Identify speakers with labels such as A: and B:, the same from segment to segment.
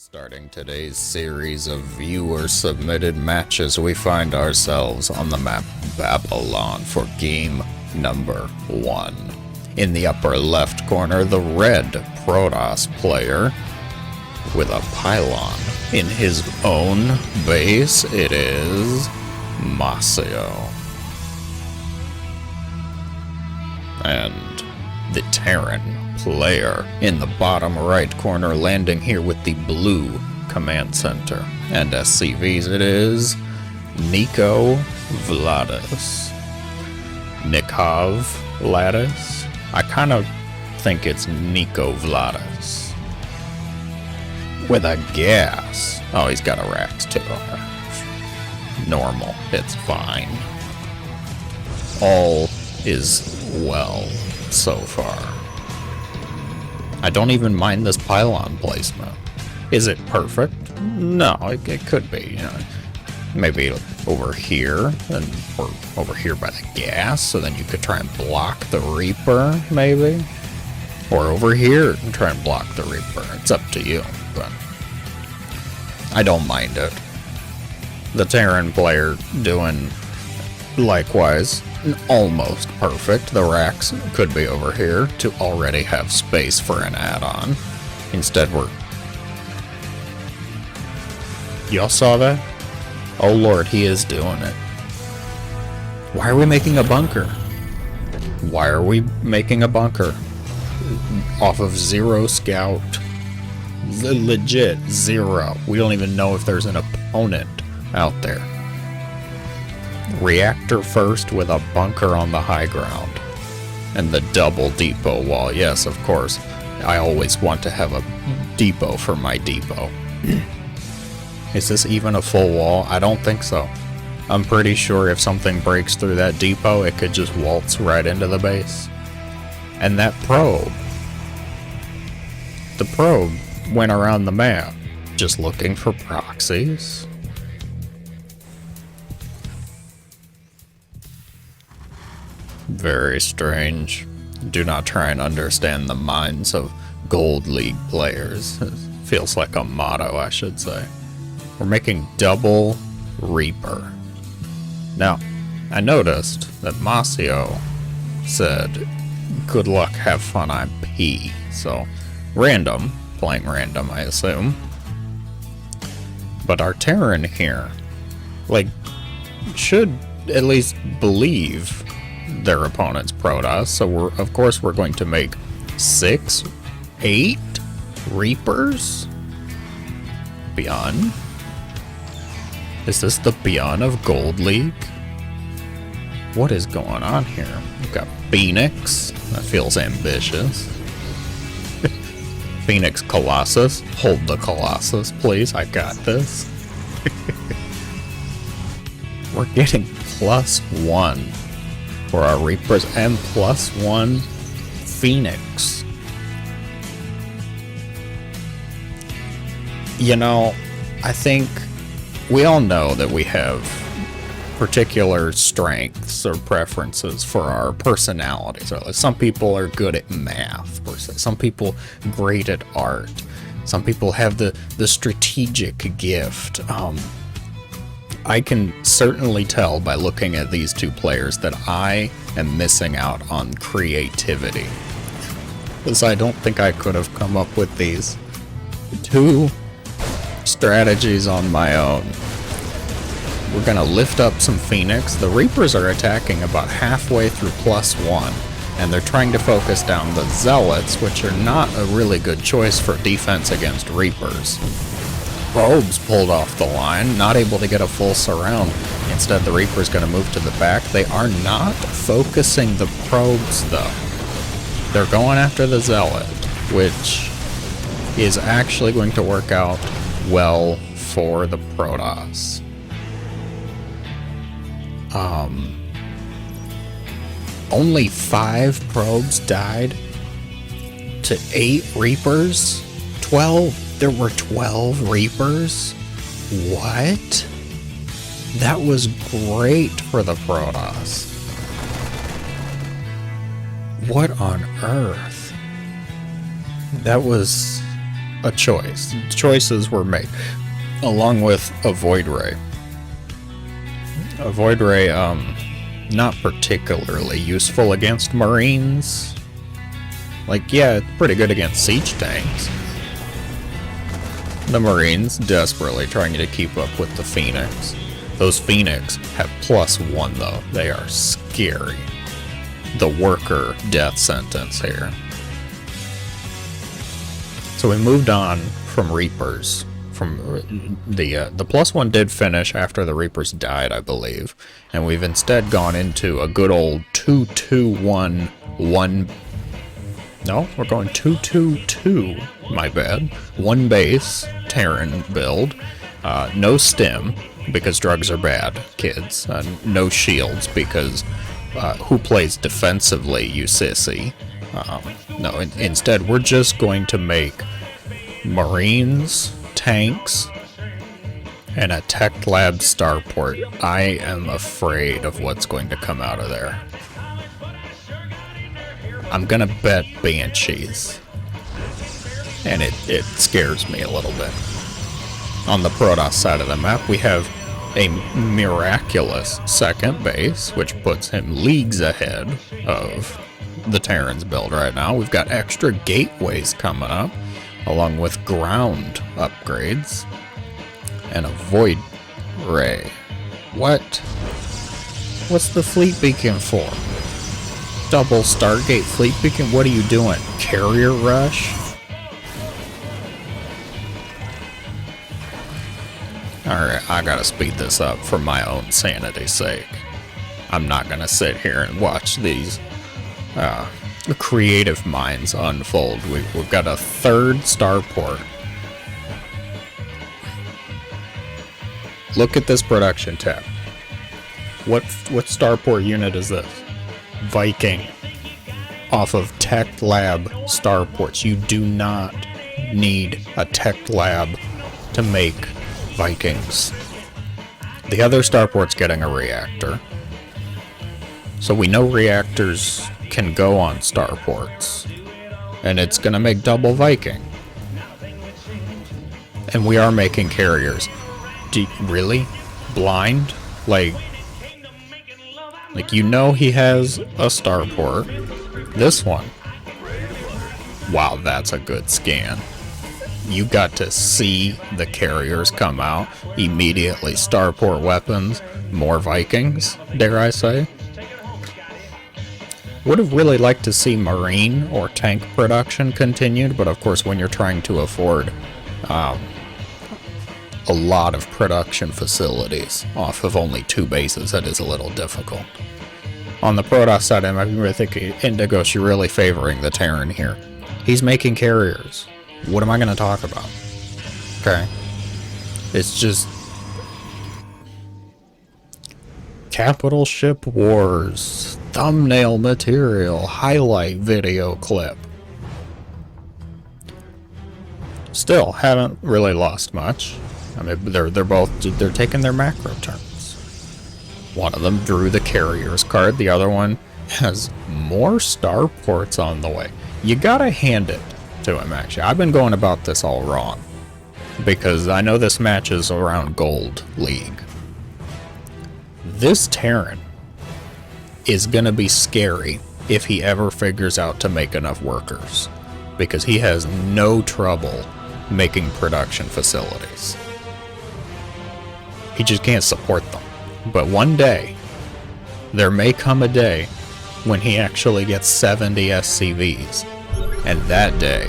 A: Starting today's series of viewer-submitted matches, we find ourselves on the map Babylon for game number 1. In the upper left corner, the red Protoss player with a pylon in his own base. It is Masio. And the Terran player in the bottom right corner, landing here with the blue command center. And SCVs, it is Nico Vladis. Nikov Vladis? I kind of think it's Nico Vladis. With a gas. Oh, he's got a Rax too. Normal. It's fine. All is well so far. I don't even mind this pylon placement. Is it perfect? No, it could be, you know. Maybe over here, or over here by the gas, so then you could try and block the Reaper, maybe? Or over here and try and block the Reaper. It's up to you, but I don't mind it. The Terran player doing likewise. Almost perfect. The racks could be over here to already have space for an add-on. Instead y'all saw that? Oh lord, he is doing it. Why are we making a bunker? Why are we making a bunker? Off of 0 scout. Legit 0. We don't even know if there's an opponent out there. Reactor first with a bunker on the high ground. And the double depot wall. Yes, of course. I always want to have a depot for my depot. Is this even a full wall? I don't think so. I'm pretty sure if something breaks through that depot, it could just waltz right into the base. And that probe. The probe went around the map just looking for proxies. Very strange. Do not try and understand the minds of Gold League players. It feels like a motto, I should say. We're making double Reaper. Now, I noticed that Masio said, good luck, have fun, I'm P. So, random. Playing random, I assume. But our Terran here, should at least believe their opponent's Protoss, so of course we're going to make 6, 8 Reapers? ByuN? Is this the ByuN of Gold League? What is going on here? We've got Phoenix. That feels ambitious. Phoenix Colossus. Hold the Colossus, please. I got this. We're getting +1 for our Reapers and +1 Phoenix. You know, I think we all know that we have particular strengths or preferences for our personalities. Some people are good at math, per se. Some people great at art. Some people have the strategic gift. I can certainly tell by looking at these two players that I am missing out on creativity. Because I don't think I could have come up with these two strategies on my own. We're gonna lift up some Phoenix. The Reapers are attacking about halfway through +1, and they're trying to focus down the Zealots, which are not a really good choice for defense against Reapers. Probes pulled off the line, not able to get a full surround. Instead, the Reaper's going to move to the back. They are not focusing the probes, though. They're going after the Zealot, which is actually going to work out well for the Protoss. Only 5 probes died to 8 Reapers? 12? There were 12 Reapers? What? That was great for the Protoss. What on earth? That was a choice. Choices were made, along with a Void Ray. A Void Ray, not particularly useful against Marines. Like, yeah, it's pretty good against siege tanks. The Marines desperately trying to keep up with the Phoenix. Those Phoenix have +1 though. They are scary. The worker death sentence here. So we moved on from Reapers. From the +1 did finish after the Reapers died, I believe, and we've instead gone into a good old 2-2-1-1. No, we're going 2-2-2. My bad. 1 base Terran build. No stim because drugs are bad, kids. No shields because who plays defensively, you sissy? No, instead we're just going to make Marines, tanks, and a tech lab starport. I am afraid of what's going to come out of there. I'm gonna bet Banshees, and it scares me a little bit. On the Protoss side of the map, we have a miraculous second base, which puts him leagues ahead of the Terran's build right now. We've got extra gateways coming up, along with ground upgrades, and a Void Ray. What's the fleet beacon for? Double Stargate fleet beacon? What are you doing? Carrier rush? Alright, I gotta speed this up for my own sanity's sake. I'm not gonna sit here and watch these creative minds unfold. We've got a third starport. Look at this production tab. What starport unit is this? Viking. Off of Tech Lab starports. You do not need a Tech Lab to make Vikings. The other starport's getting a reactor. So we know reactors can go on starports. And it's gonna make double Viking. And we are making carriers. Really? Blind? Like, you know he has a starport. This one. Wow, that's a good scan. You got to see the carriers come out. Immediately starport weapons. More Vikings, dare I say. Would have really liked to see Marine or tank production continued, but of course when you're trying to afford a lot of production facilities off of only 2 bases, that is a little difficult. On the Protoss side, I'm really thinking Indigos, you're really favoring the Terran here. He's making carriers. What am I going to talk about? Okay. It's just Capital Ship Wars, thumbnail material, highlight video clip. Still, haven't really lost much. I mean, they're taking their macro turns. One of them drew the carriers card, the other one has more starports on the way. You gotta hand it to him, actually. I've been going about this all wrong, because I know this match is around Gold League. This Terran is gonna be scary if he ever figures out to make enough workers, because he has no trouble making production facilities. He just can't support them. But one day, there may come a day when he actually gets 70 SCVs. And that day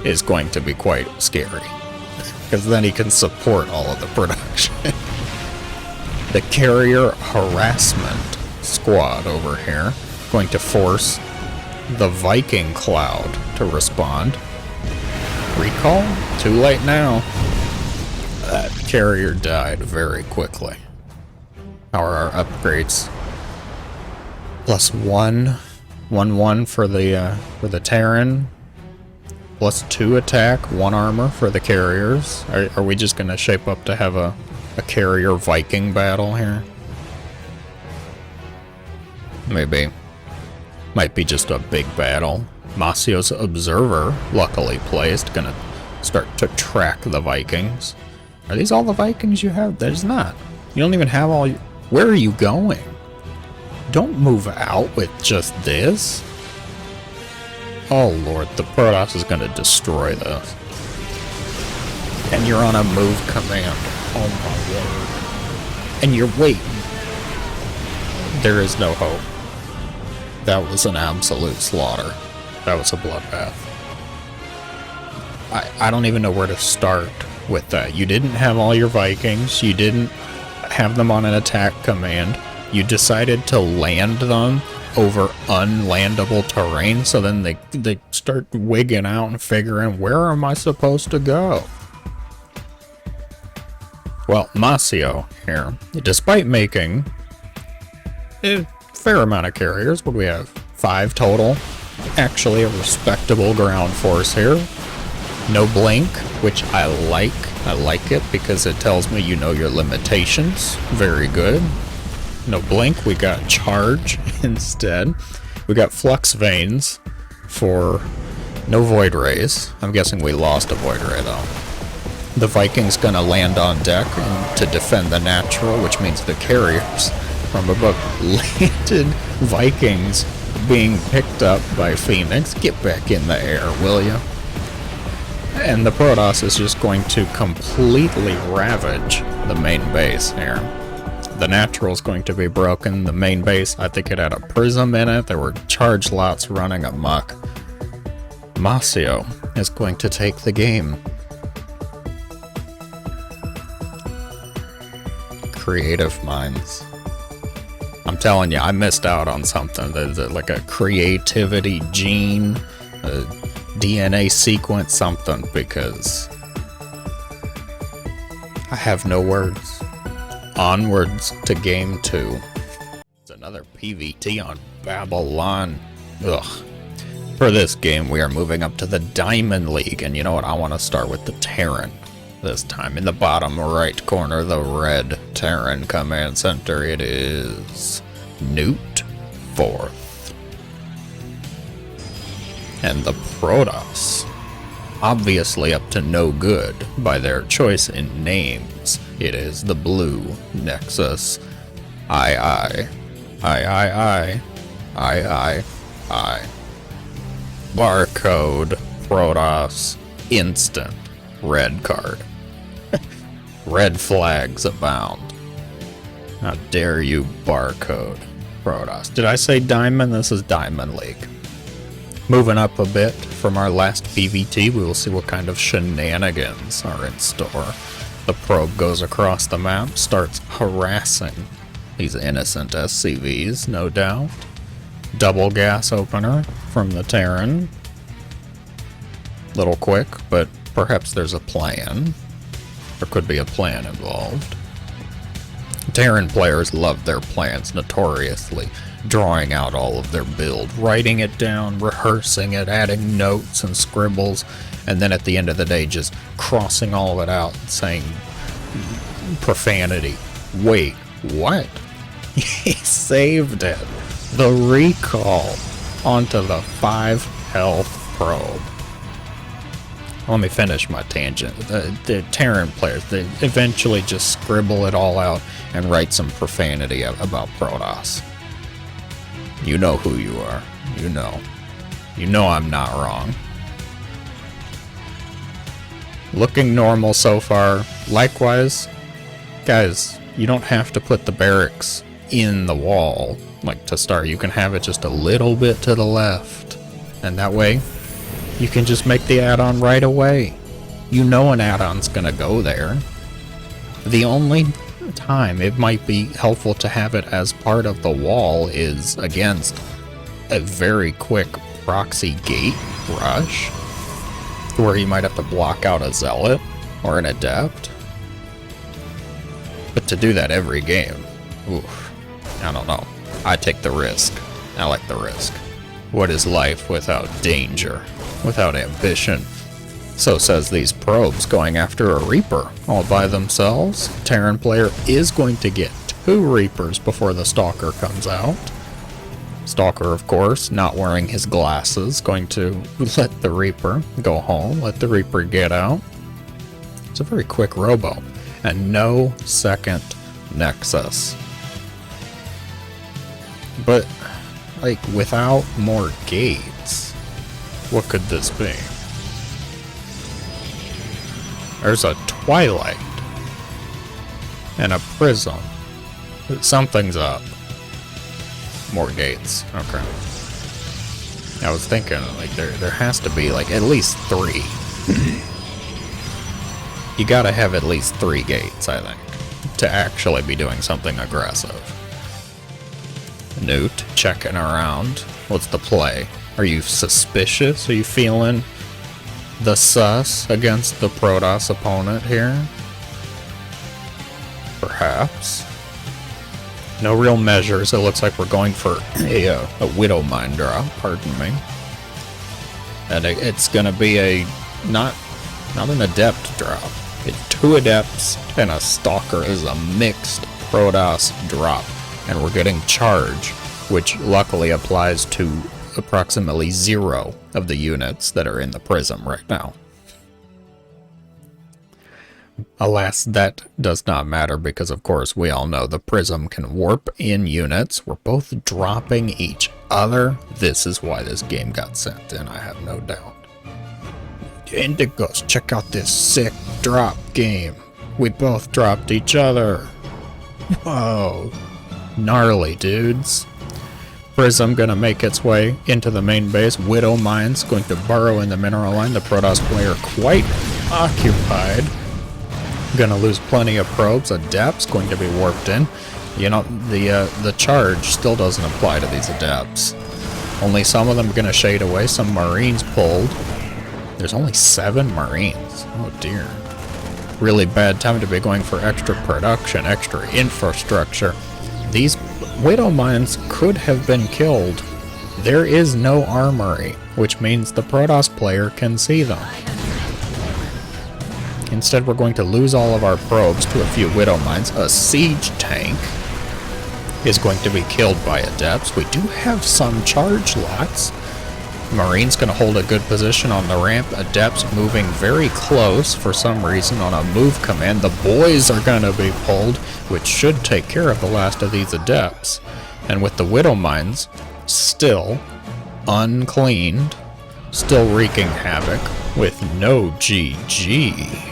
A: is going to be quite scary. Because then he can support all of the production. The carrier harassment squad over here going to force the Viking cloud to respond. Recall? Too late now. That carrier died very quickly. How are our upgrades? +1, 1/1 for the Terran. +2 attack, 1 armor for the carriers. Are we just gonna shape up to have a carrier Viking battle here? Maybe. Might be just a big battle. Macio's Observer, luckily placed, gonna start to track the Vikings. Are these all the Vikings you have? There's not. You don't even have all... Where are you going? Don't move out with just this. Oh lord, the Protoss is going to destroy this. And you're on a move command. Oh my word. And you're waiting. There is no hope. That was an absolute slaughter. That was a bloodbath. I don't even know where to start with that. You didn't have all your Vikings. You didn't have them on an attack command. You decided to land them over unlandable terrain, so then they start wigging out and figuring, where am I supposed to go? Well, Masio here, despite making a fair amount of carriers, what do we have? 5 total. Actually a respectable ground force here. No blink, which I like. I like it because it tells me you know your limitations. Very good. No blink, we got charge instead. We got flux veins for no void rays. I'm guessing we lost a void ray though. The Viking's gonna land on deck to defend the natural, which means the carriers from above. Landed Vikings being picked up by Phoenix. Get back in the air, will you? And the Protoss is just going to completely ravage the main base here. The natural is going to be broken. The main base, I think it had a prism in it. There were charge lots running amok. Masio is going to take the game. Creative minds. I'm telling you, I missed out on something. There's like a creativity gene, a DNA sequence, something, because I have no words. Onwards to game 2. It's another PvT on Babylon. Ugh. For this game, we are moving up to the Diamond League, and you know what? I want to start with the Terran. This time in the bottom right corner, the red Terran command center. It is Newt 4th. And the Protoss, obviously up to no good by their choice in names. It is the blue Nexus. I. Barcode Protoss instant red card. Red flags abound. How dare you, Barcode Protoss. Did I say Diamond? This is Diamond League. Moving up a bit from our last PvT, we will see what kind of shenanigans are in store. The probe goes across the map, starts harassing these innocent SCVs, no doubt. Double gas opener from the Terran. Little quick, but perhaps there's a plan. There could be a plan involved. Terran players love their plans notoriously, drawing out all of their build, writing it down, rehearsing it, adding notes and scribbles, and then at the end of the day just crossing all of it out and saying profanity. Wait, what? He saved it. The recall onto the 5 health probe. Let me finish my tangent. The Terran players, they eventually just scribble it all out and write some profanity about Protoss. You know who you are. You know. You know I'm not wrong. Looking normal so far. Likewise, guys, you don't have to put the barracks in the wall, like to start. You can have it just a little bit to the left. And that way, you can just make the add-on right away. You know an add-on's gonna go there. The only time it might be helpful to have it as part of the wall is against a very quick proxy gate rush, where you might have to block out a zealot or an adept. But to do that every game, oof, I don't know. I take the risk. I like the risk. What is life without danger, without ambition? So says these probes going after a Reaper all by themselves. Terran player is going to get 2 Reapers before the Stalker comes out. Stalker, of course, not wearing his glasses, going to let the Reaper go home, let the Reaper get out. It's a very quick robo, and no second Nexus. But, like, without more gates, what could this be? There's a Twilight and a Prism. Something's up. More gates. Okay. I was thinking, like, there has to be, like, at least 3. You gotta have at least 3 gates, I think, to actually be doing something aggressive. Newt, checking around. What's the play? Are you suspicious? Are you feeling the sus against the Protoss opponent here? Perhaps. No real measures. It looks like we're going for a Widow Mine drop, pardon me. And it's gonna be a not an Adept drop. It's 2 Adepts and a Stalker is a mixed Protoss drop. And we're getting Charge, which luckily applies to approximately 0 of the units that are in the Prism right now. Alas, that does not matter because, of course, we all know the Prism can warp in units. We're both dropping each other. This is why this game got sent in, I have no doubt. Indigos, check out this sick drop game. We both dropped each other. Whoa. Gnarly, dudes. Prism gonna make its way into the main base. Widow Mine's going to burrow in the mineral line. The Protoss player quite occupied. Gonna lose plenty of probes. Adepts going to be warped in. You know, the charge still doesn't apply to these Adepts. Only some of them are gonna shade away. Some Marines pulled. There's only 7 Marines. Oh dear. Really bad time to be going for extra production, extra infrastructure. These Widow Mines could have been killed. There is no armory, which means the Protoss player can see them. Instead, we're going to lose all of our probes to a few Widow Mines. A siege tank is going to be killed by Adepts. We do have some charge lots. Marine's going to hold a good position on the ramp. Adepts moving very close for some reason on a move command. The boys are going to be pulled, which should take care of the last of these Adepts. And with the Widow Mines still uncleaned, still wreaking havoc with no GG,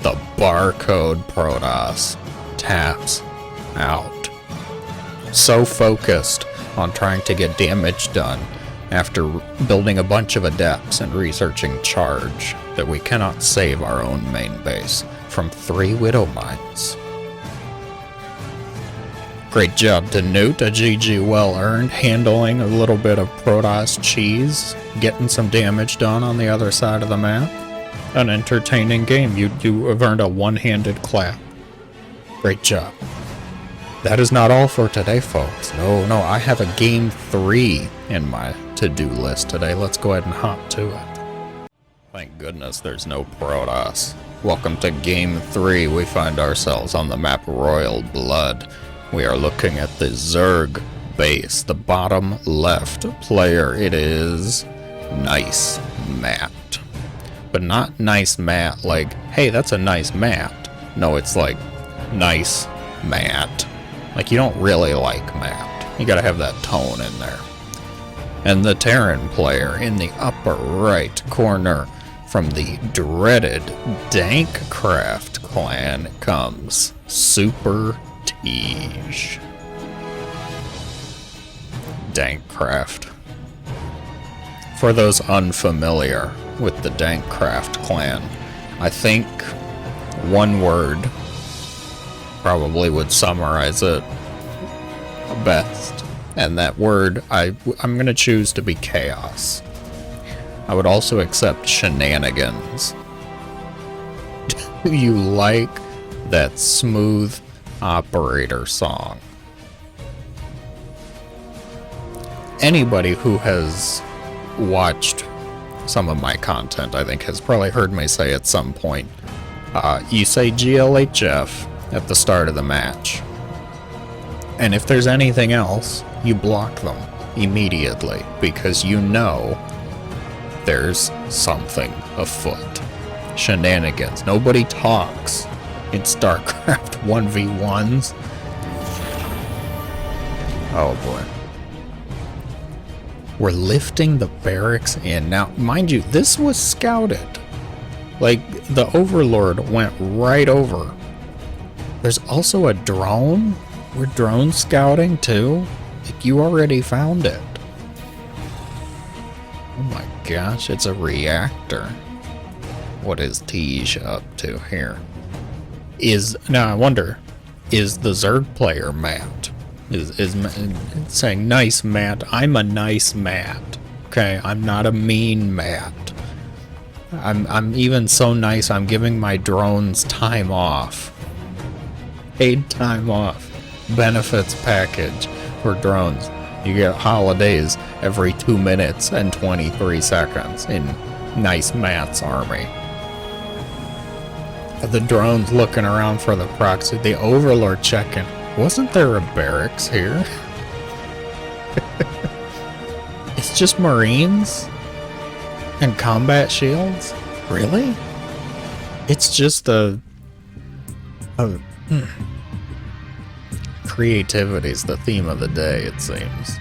A: the barcode Protoss taps out. So focused on trying to get damage done after building a bunch of Adepts and researching charge that we cannot save our own main base from 3 Widow Mines. Great job to Newt, a GG well earned, handling a little bit of Protoss cheese, getting some damage done on the other side of the map. An entertaining game. You have earned a one-handed clap. Great job. That is not all for today, folks. No, I have a game 3 in my to-do list today. Let's go ahead and hop to it. Thank goodness there's no Protoss. Welcome to game 3. We find ourselves on the map Royal Blood. We are looking at the Zerg base, the bottom left player. It is nice mat. But not nice mat like, hey, that's a nice mat. No, it's like, nice mat. Like, you don't really like mat. You gotta have that tone in there. And the Terran player in the upper right corner from the dreaded Dankcraft clan comes Super Tiege. Dankcraft. For those unfamiliar with the Dankcraft clan, I think one word probably would summarize it best, and that word I'm gonna choose to be chaos. I would also accept shenanigans. Do you like that smooth operator song? Anybody who has watched some of my content, I think, has probably heard me say at some point, you say GLHF at the start of the match. And if there's anything else, you block them. immediately because you know there's something afoot. Shenanigans. Nobody talks in StarCraft 1v1s. Oh boy. We're lifting the barracks in. Now, mind you, this was scouted. Like, the Overlord went right over. There's also a drone. We're drone scouting too. Like, you already found it. Oh my gosh, it's a reactor. What is Tej up to here? Now I wonder, is the Zerg player Matt? Is saying, nice Matt, I'm a nice Matt. Okay, I'm not a mean Matt. I'm even so nice I'm giving my drones time off. Paid time off. Benefits package for drones. You get holidays every 2 minutes and 23 seconds in nice Matt's army. The drones looking around for the proxy. The Overlord checking. Wasn't there a barracks here? It's just Marines? And combat shields? Really? It's just creativity's the theme of the day, it seems.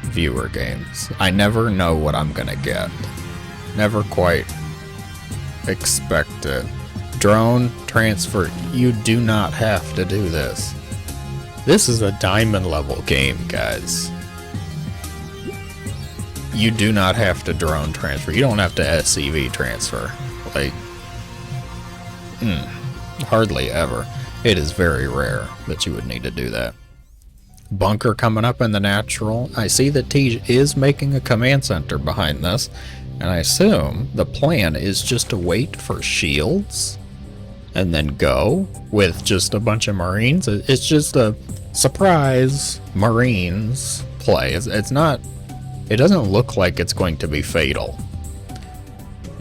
A: Viewer games. I never know what I'm gonna get. Never quite expect it. Drone transfer. You do not have to do this. This is a diamond level game, guys. You do not have to drone transfer. You don't have to SCV transfer. Like, hardly ever. It is very rare that you would need to do that. Bunker coming up in the natural. I see that Tej is making a command center behind this, and I assume the plan is just to wait for shields and then go with just a bunch of Marines. It's just a surprise Marines play. It's not, it doesn't look like it's going to be fatal.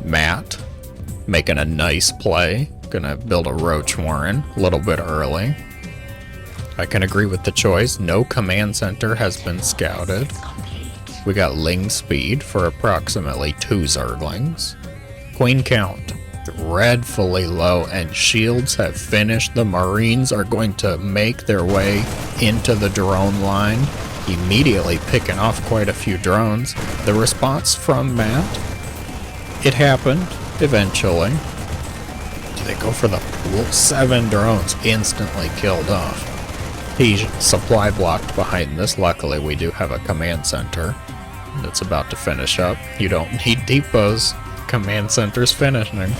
A: Matt making a nice play. Gonna build a Roach Warren a little bit early. I can agree with the choice. No command center has been scouted. We got Ling speed for approximately 2 Zerglings. Queen count dreadfully low, and shields have finished. The Marines are going to make their way into the drone line, immediately picking off quite a few drones. The response from Matt, it happened eventually. They go for the pool. 7 drones instantly killed off. He's supply blocked behind this. Luckily, we do have a command center that's about to finish up. You don't need depots. Command center's finishing.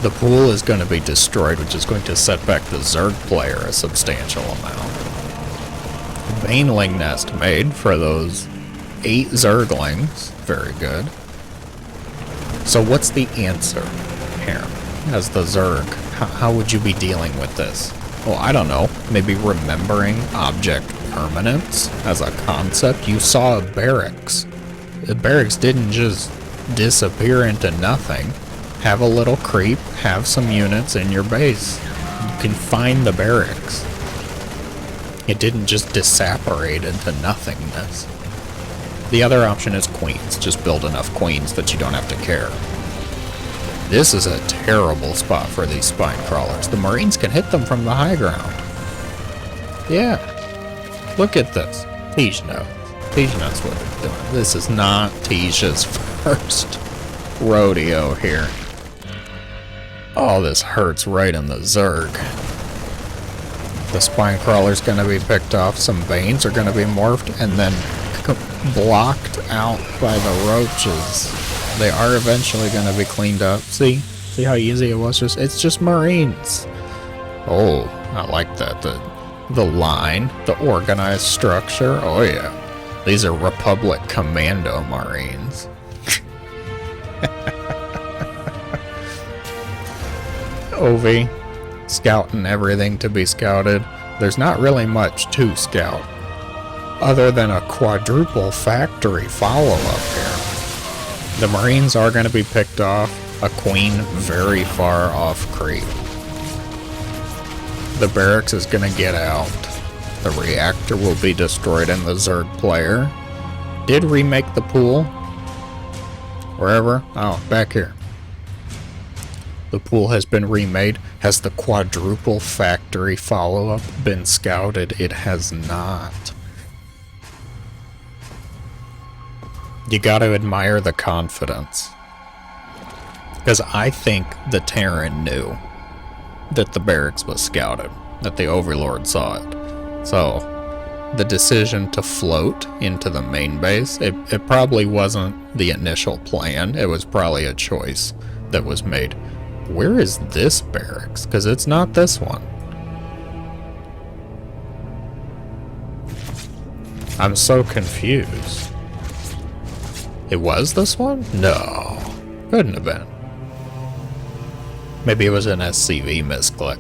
A: The pool is going to be destroyed, which is going to set back the Zerg player a substantial amount. Baneling nest made for those 8 Zerglings. Very good. So what's the answer here as the Zerg? How would you be dealing with this? Well, I don't know. Maybe remembering object permanence as a concept. You saw a barracks. The barracks didn't just disappear into nothing. Have a little creep, have some units in your base. You can find the barracks. It didn't just disapparate into nothingness. The other option is queens. Just build enough queens that you don't have to care. This is a terrible spot for these spine crawlers. The Marines can hit them from the high ground. Yeah. Look at this. Tej knows. Tej knows what they're doing. This is not Tej's first rodeo here. Oh, this hurts right in the Zerg. The spine crawler's going to be picked off. Some Banes are going to be morphed and then blocked out by the roaches. They are eventually going to be cleaned up. See how easy it was? It's just Marines. Oh, I like that. The line, the organized structure. Oh yeah, these are Republic Commando Marines. Ovi scouting everything to be scouted. There's not really much to scout other than a quadruple factory follow-up here. The Marines are going to be picked off. A queen very far off creep. The barracks is going to get out. The reactor will be destroyed and the Zerg player did remake the pool. Wherever? Oh, back here. The pool has been remade. Has the quadruple factory follow-up been scouted? It has not. You gotta admire the confidence. Because I think the Terran knew that the barracks was scouted, that the Overlord saw it. So, the decision to float into the main base, it probably wasn't the initial plan. It was probably a choice that was made. Where is this barracks? Because it's not this one. I'm so confused. It was this one? No. Couldn't have been. Maybe it was an SCV misclick.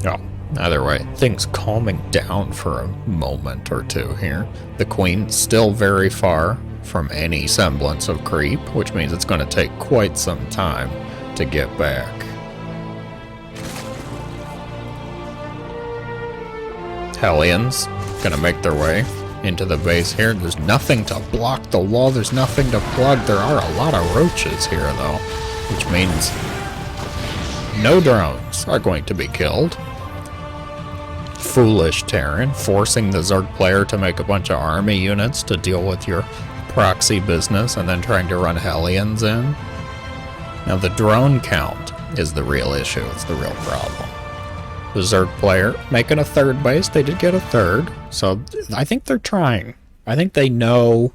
A: Oh, either way, things calming down for a moment or two here. The Queen still very far from any semblance of creep, which means it's going to take quite some time to get back. Hellions gonna make their way into the base here. There's nothing to block the wall. There's nothing to plug. There are a lot of roaches here, though, which means no drones are going to be killed. Foolish Terran, forcing the Zerg player to make a bunch of army units to deal with your proxy business and then trying to run Hellions in. Now, the drone count is the real issue. It's the real problem. The Zerg player making a third base. They did get a third, so I think they're trying. I think they know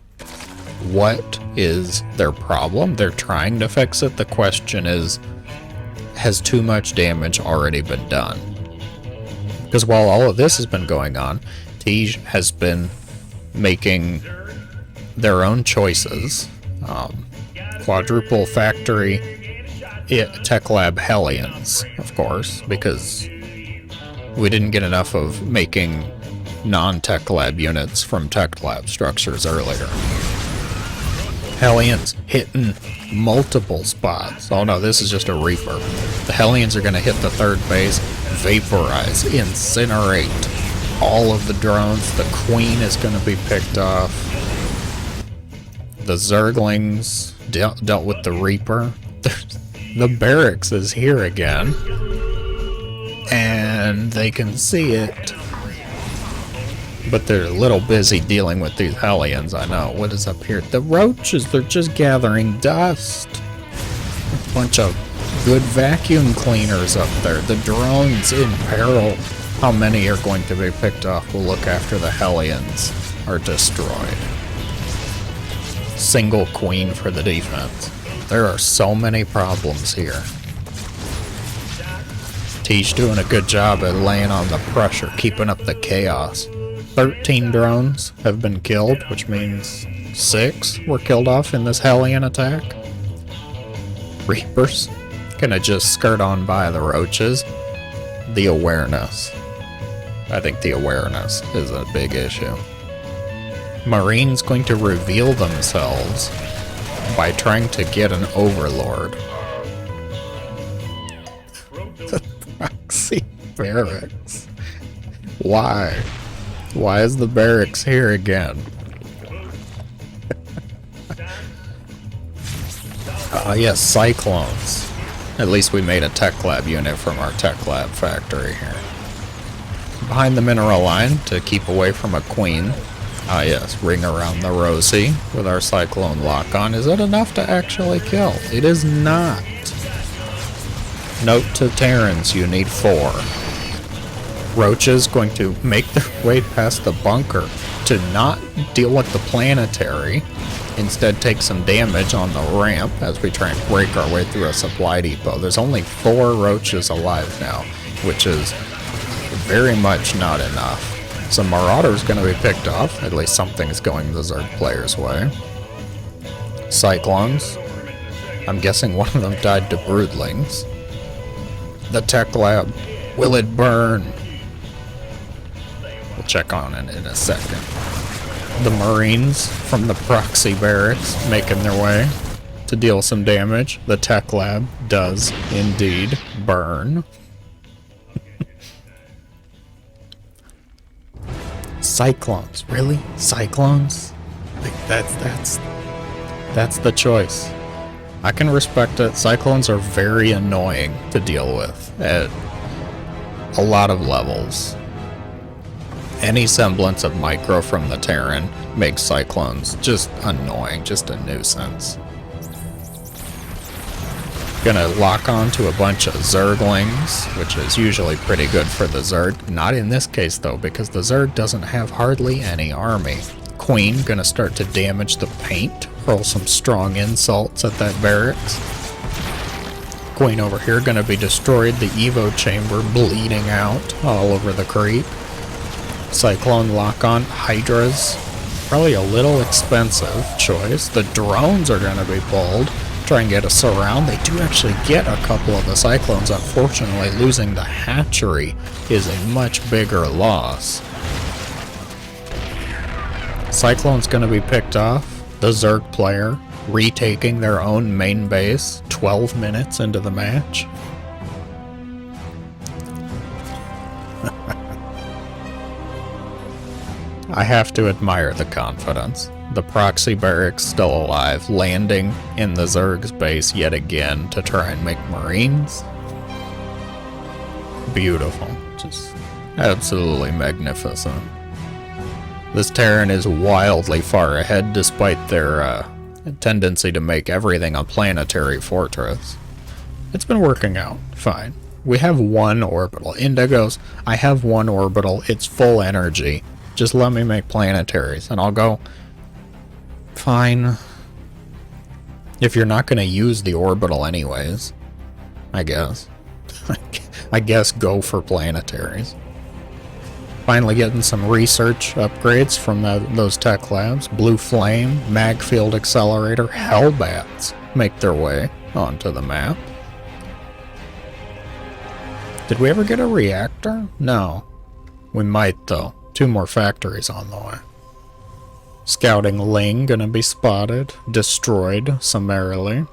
A: what is their problem. They're trying to fix it. The question is, has too much damage already been done? Because while all of this has been going on, Tej has been making their own choices. Quadruple factory, Tech Lab Hellions, of course, because we didn't get enough of making non-Tech Lab units from Tech Lab structures earlier. Hellions hitting multiple spots. Oh no, this is just a Reaper. The Hellions are going to hit the third base, vaporize, incinerate all of the drones. The Queen is going to be picked off. The Zerglings dealt with the Reaper. The barracks is here again. And they can see it. But they're a little busy dealing with these Hellions, I know. What is up here? The roaches, they're just gathering dust. A bunch of good vacuum cleaners up there. The drones in peril. How many are going to be picked off? We'll look after the Hellions are destroyed. Single Queen for the defense. There are so many problems here. T's doing a good job at laying on the pressure, keeping up the chaos. 13 drones have been killed, which means 6 were killed off in this Hellion attack. Reapers gonna just skirt on by the roaches. The awareness. I think the awareness is a big issue. Marines going to reveal themselves by trying to get an overlord. The proxy barracks. Why? Why is the barracks here again? Yes, Cyclones. At least we made a Tech Lab unit from our Tech Lab factory here. Behind the mineral line to keep away from a Queen. Yes, ring around the rosy with our Cyclone lock-on. Is it enough to actually kill? It is not. Note to Terrans, you need 4. Roaches going to make their way past the bunker to not deal with the planetary. Instead, take some damage on the ramp as we try and break our way through a supply depot. There's only 4 roaches alive now, which is very much not enough. Some Marauder's going to be picked off. At least something's going the Zerg player's way. Cyclones. I'm guessing one of them died to Broodlings. The Tech Lab. Will it burn? We'll check on it in a second. The Marines from the proxy barracks making their way to deal some damage. The Tech Lab does indeed burn. Cyclones. Really? Cyclones? Like, that's the choice. I can respect it. Cyclones are very annoying to deal with at a lot of levels. Any semblance of micro from the Terran makes Cyclones just annoying, just a nuisance. Gonna lock on to a bunch of Zerglings, which is usually pretty good for the Zerg. Not in this case though, because the Zerg doesn't have hardly any army. Queen gonna start to damage the paint, roll some strong insults at that barracks. Queen over here gonna be destroyed, the Evo chamber bleeding out all over the creep. Cyclone lock on, Hydras, probably a little expensive choice. The drones are gonna be pulled. Try and get a surround. They do actually get a couple of the Cyclones. Unfortunately, losing the hatchery is a much bigger loss. Cyclone's going to be picked off. The Zerg player retaking their own main base 12 minutes into the match. I have to admire the confidence. The proxy barracks still alive, landing in the Zerg's base yet again to try and make Marines. Beautiful. Just absolutely magnificent. This Terran is wildly far ahead despite their tendency to make everything a planetary fortress. It's been working out fine. We have one orbital. Indigos, I have one orbital. It's full energy. Just let me make planetaries and I'll go... Fine. If you're not going to use the orbital anyways, I guess. I guess go for planetaries. Finally getting some research upgrades from those tech labs. Blue Flame, Mag Field Accelerator, Hellbats make their way onto the map. Did we ever get a reactor? No. We might though. 2 more factories on the way. Scouting Ling gonna be spotted, destroyed summarily.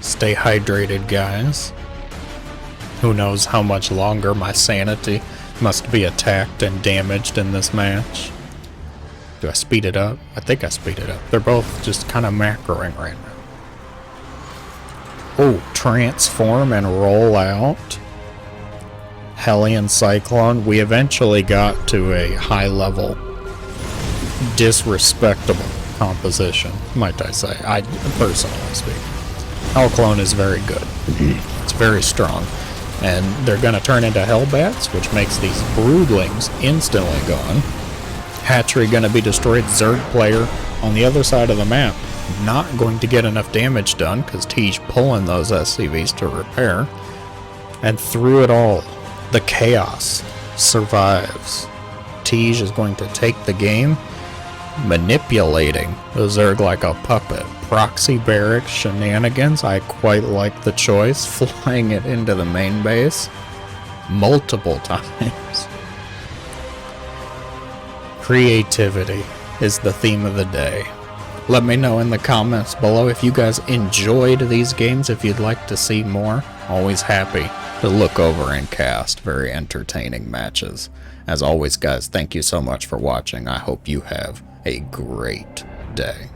A: Stay hydrated, guys. Who knows how much longer my sanity must be attacked and damaged in this match. Do I speed it up? I think I speed it up. They're both just kind of macroing right now. Oh, transform and roll out. Hellion Cyclone. We eventually got to a high level, disrespectable composition, might I say. I personally speak. Hellclone is very good. It's very strong. And they're going to turn into Hellbats, which makes these Broodlings instantly gone. Hatchery going to be destroyed. Zerg player on the other side of the map not going to get enough damage done because Tej pulling those SCVs to repair. And through it all, the chaos survives. Tej is going to take the game, manipulating the Zerg like a puppet. Proxy barracks shenanigans, I quite like the choice. Flying it into the main base multiple times. Creativity is the theme of the day. Let me know in the comments below if you guys enjoyed these games, if you'd like to see more. Always happy to look over and cast very entertaining matches. As always, guys, thank you so much for watching. I hope you have a great day.